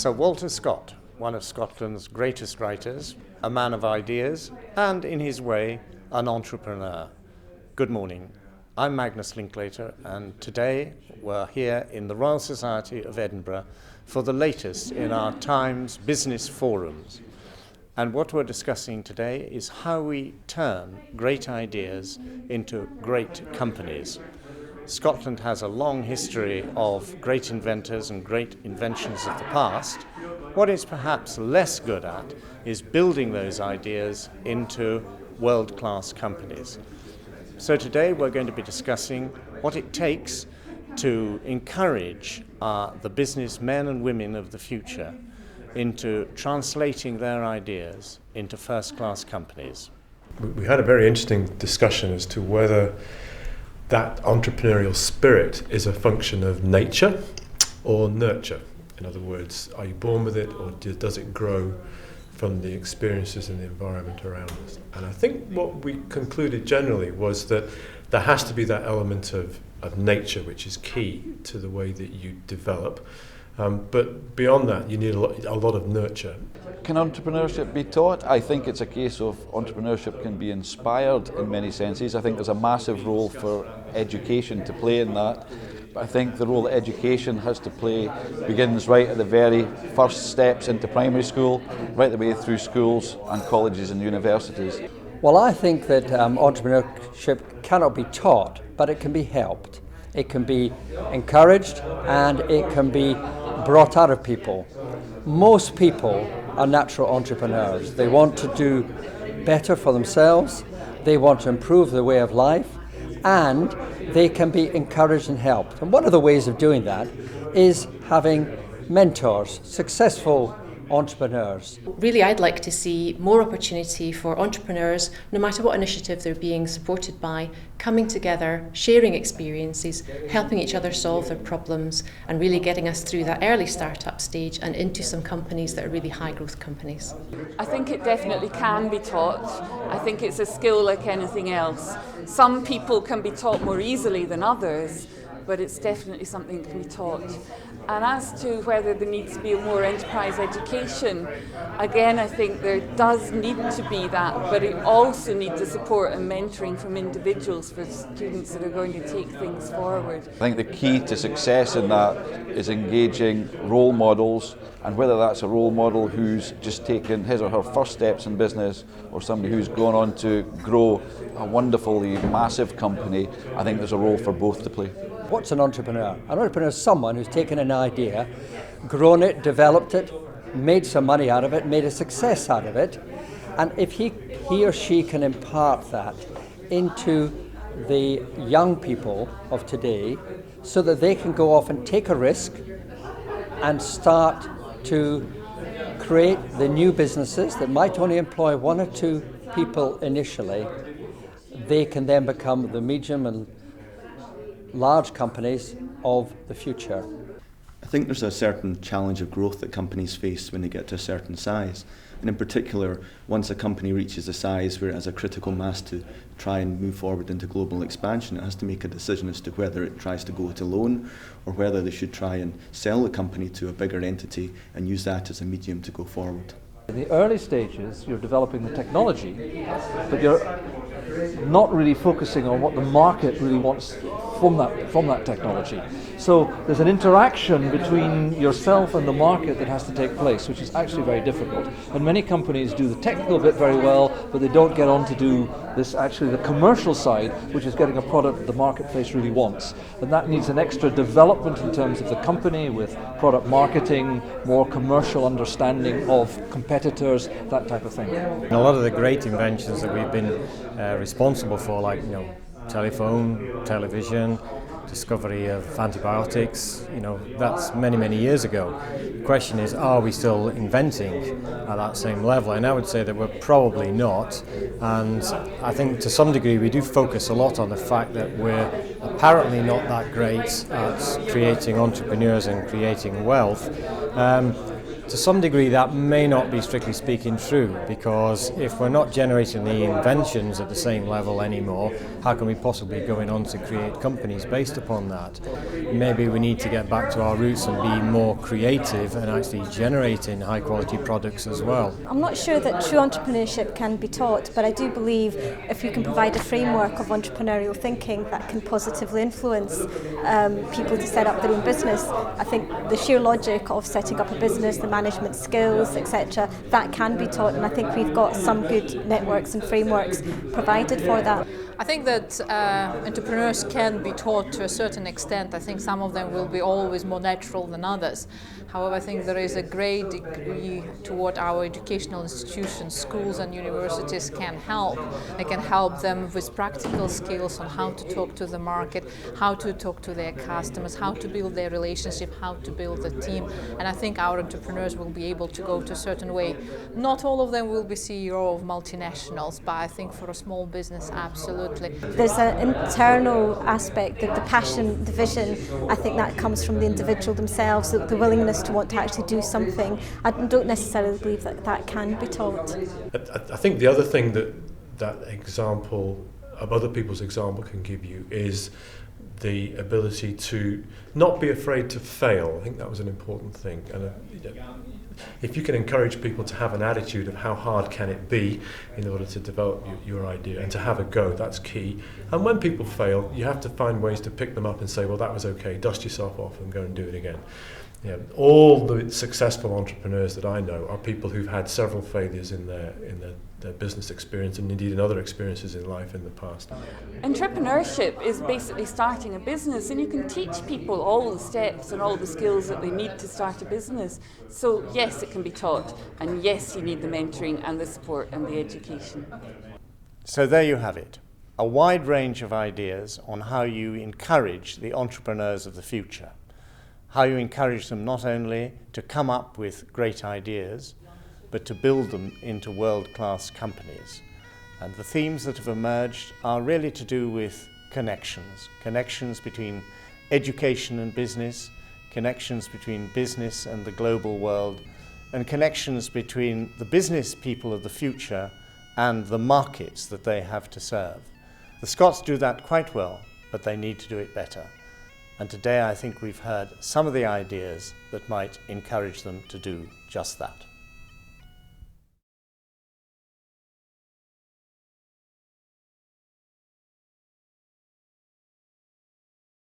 Sir Walter Scott, one of Scotland's greatest writers, a man of ideas, and in his way, an entrepreneur. Good morning. I'm Magnus Linklater, and today we're here in the Royal Society of Edinburgh for the latest in our Times business forums. And what we're discussing today is how we turn great ideas into great companies. Scotland has a long history of great inventors and great inventions of the past. What it's perhaps less good at is building those ideas into world-class companies. So today we're going to be discussing what it takes to encourage the businessmen and women of the future into translating their ideas into first-class companies. We had a very interesting discussion as to whether that entrepreneurial spirit is a function of nature or nurture. In other words, are you born with it, or does it grow from the experiences and the environment around us? And I think what we concluded generally was that there has to be that element of nature, which is key to the way that you develop. But beyond that, you need a lot of nurture. Can entrepreneurship be taught? I think it's a case of entrepreneurship can be inspired in many senses. I think there's a massive role for education to play in that. But I think the role that education has to play begins right at the very first steps into primary school, right the way through schools and colleges and universities. Well, I think that entrepreneurship cannot be taught, but it can be helped. It can be encouraged and it can be brought out of people. Most people are natural entrepreneurs. They want to do better for themselves, they want to improve their way of life, and they can be encouraged and helped. And one of the ways of doing that is having mentors, successful entrepreneurs. Really, I'd like to see more opportunity for entrepreneurs, no matter what initiative they're being supported by, coming together, sharing experiences, helping each other solve their problems, and really getting us through that early startup stage and into some companies that are really high growth companies. I think it definitely can be taught. I think it's a skill like anything else. Some people can be taught more easily than others, but it's definitely something that can be taught. And as to whether there needs to be more enterprise education, again, I think there does need to be that, but it also needs the support and mentoring from individuals for students that are going to take things forward. I think the key to success in that is engaging role models, and whether that's a role model who's just taken his or her first steps in business or somebody who's gone on to grow a wonderfully massive company, I think there's a role for both to play. What's an entrepreneur? An entrepreneur is someone who's taken an idea, grown it, developed it, made some money out of it, made a success out of it, and if he or she can impart that into the young people of today so that they can go off and take a risk and start to create the new businesses that might only employ one or two people initially, they can then become the medium and large companies of the future. I think there's a certain challenge of growth that companies face when they get to a certain size. And in particular, once a company reaches a size where it has a critical mass to try and move forward into global expansion, it has to make a decision as to whether it tries to go it alone or whether they should try and sell the company to a bigger entity and use that as a medium to go forward. In the early stages, you're developing the technology, but you're not really focusing on what the market really wants from that technology. So there's an interaction between yourself and the market that has to take place, which is actually very difficult. And many companies do the technical bit very well, but they don't get on to do this, actually the commercial side, which is getting a product that the marketplace really wants. And that needs an extra development in terms of the company with product marketing, more commercial understanding of competitors, that type of thing. A lot of the great inventions that we've been responsible for, like telephone, television, discovery of antibiotics, that's many, many years ago. The question is, are we still inventing at that same level? And I would say that we're probably not. And I think to some degree we do focus a lot on the fact that we're apparently not that great at creating entrepreneurs and creating wealth. To some degree that may not be strictly speaking true, because if we're not generating the inventions at the same level anymore, how can we possibly go on to create companies based upon that? Maybe we need to get back to our roots and be more creative and actually generating high quality products as well. I'm not sure that true entrepreneurship can be taught, but I do believe if you can provide a framework of entrepreneurial thinking that can positively influence people to set up their own business, I think the sheer logic of setting up a business, the management skills, etc., that can be taught, and I think we've got some good networks and frameworks provided for that. I think that entrepreneurs can be taught to a certain extent. I think some of them will be always more natural than others. However, I think there is a great degree to what our educational institutions, schools and universities can help. They can help them with practical skills on how to talk to the market, how to talk to their customers, how to build their relationship, how to build a team. And I think our entrepreneurs will be able to go to a certain way. Not all of them will be CEO of multinationals, but I think for a small business, absolutely. There's an internal aspect, the passion, the vision. I think that comes from the individual themselves, the willingness to want to actually do something. I don't necessarily believe that that can be taught. I think the other thing that example of other people's example can give you is the ability to not be afraid to fail. I think that was an important thing. And if you can encourage people to have an attitude of how hard can it be in order to develop your idea and to have a go, that's key. And when people fail, you have to find ways to pick them up and say, well, that was okay, dust yourself off and go and do it again. You know, all the successful entrepreneurs that I know are people who've had several failures in their business experience and indeed in other experiences in life in the past. Entrepreneurship is basically starting a business, and you can teach people all the steps and all the skills that they need to start a business. So yes, it can be taught, and yes, you need the mentoring and the support and the education. So there you have it, a wide range of ideas on how you encourage the entrepreneurs of the future, how you encourage them not only to come up with great ideas, but to build them into world-class companies. And the themes that have emerged are really to do with connections between education and business, connections between business and the global world, and connections between the business people of the future and the markets that they have to serve. The Scots do that quite well, but they need to do it better. And today I think we've heard some of the ideas that might encourage them to do just that.